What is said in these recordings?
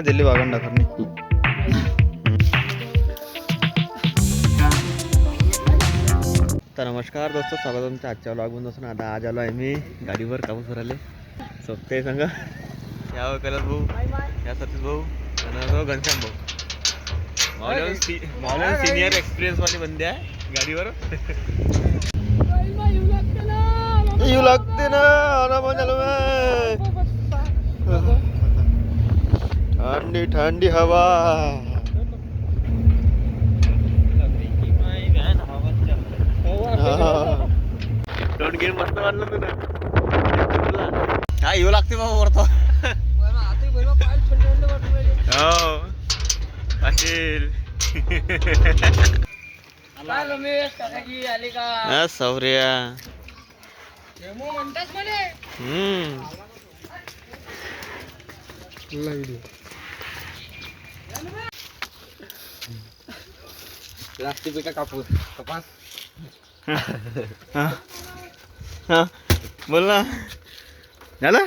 दिल्ली वागण डाकरनी. तर नमस्कार दोस्तों, स्वागत आहे तुमच्या आजच्या व्लॉगमध्ये. असून आता आज आलो आहे मी गाडीवर कापूस भरायला. सोबते सांगा या कैलास भाऊ, या सतीश भाऊ आणि घनश्याम भाऊ. मावल्या सिनियर एक्सपिरियन्स वाले बंदे आहे गाडीवर. येऊ लागते ना आला पण झालो. ठंडी ठंडी हवा. दोन गेम मस्त वाटलं तुला. हा येऊ लागते बाबा वरतो. हो असेल. सौर्या रास्ते पे का कापूस कपास. हा बोल ना. झालं.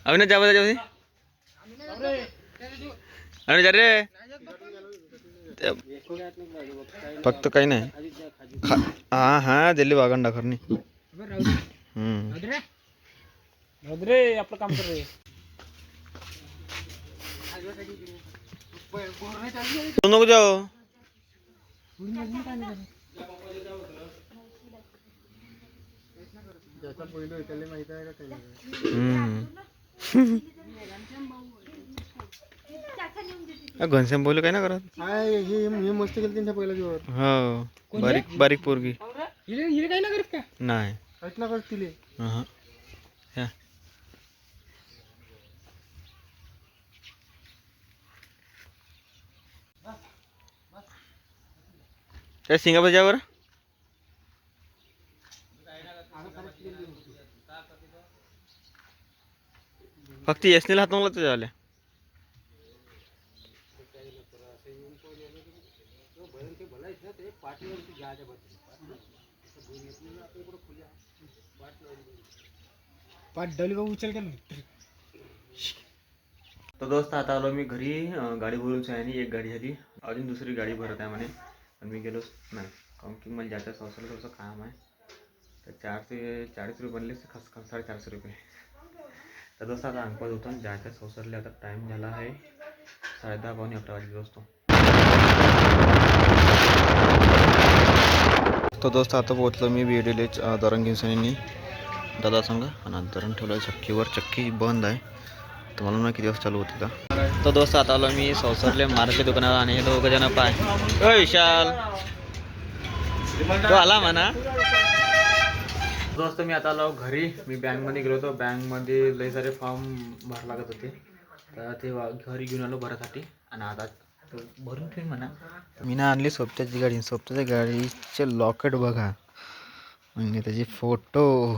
अविनाश जा बजा जाऊ. अविनाश जा रे. फक्त काही नाही. हा हा दिल्ली वागण डाकरनी. आपलं काम कर रे. नको जाओ. घनश्याम बोलले काय ना करत. मस्त केलं त्यांच्या पहिल्या दिवस. हो बारीक बारीक पोरगी काय ना करत का नाही. काहीच ना करत तिले. त्या सिंगापूरच्यावर फक्त एसनील हात नव्हता त्याच्या आल्या. उचल केलं. तर दोस्त आता आलो मी घरी. गाडी भरूनच आहे आणि एक गाडी झाली, अजून दुसरी गाडी भरत आहे म्हणे. पण मी गेलोच नाही, कारण की मला ज्याच्या संसाला थोडंसं काम आहे. तर 440 रुपये बनले, खास 450 रुपये. तर दोस्त आता अंकपात होतो आणि ज्याच्या संसारला आता टाईम झाला आहे 10:30 पावणे 11 वाजले दोस्तो. तो दोस्त आता पोहोचलो मी बीडीले दरंगीसनी दादा सांगा. आणि दरण ठेवलं आहे चक्कीवर. चक्की बंद आहे तर मला ना किती दिवस चालू होती. तर दोस्त आता आलो मी संसारले मार्केट दुकानावर. आणि हे दोघं जण पाय. ओ विशाल तो आला म्हणा. दोस्त मी आता आलो घरी. मी बँकमध्ये गेलो होतो. बँकमध्ये लई सारे फॉर्म भरावे लागत होते, तर ते घरी घेऊन आलो भरासाठी. आणि आता भरून ठेवीन म्हणा. मी ना आणली सोबत्याची गाडी. सोबत्याच्या गाडीचे लॉकेट बघा आणि त्याची फोटो.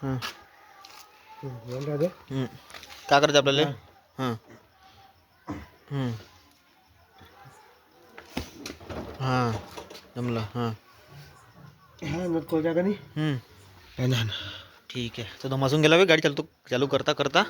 हां काय करायचं आपल्याला. हां हां जमलं. हां ठीक आहे. तो धमासून गेला चालू करता करता.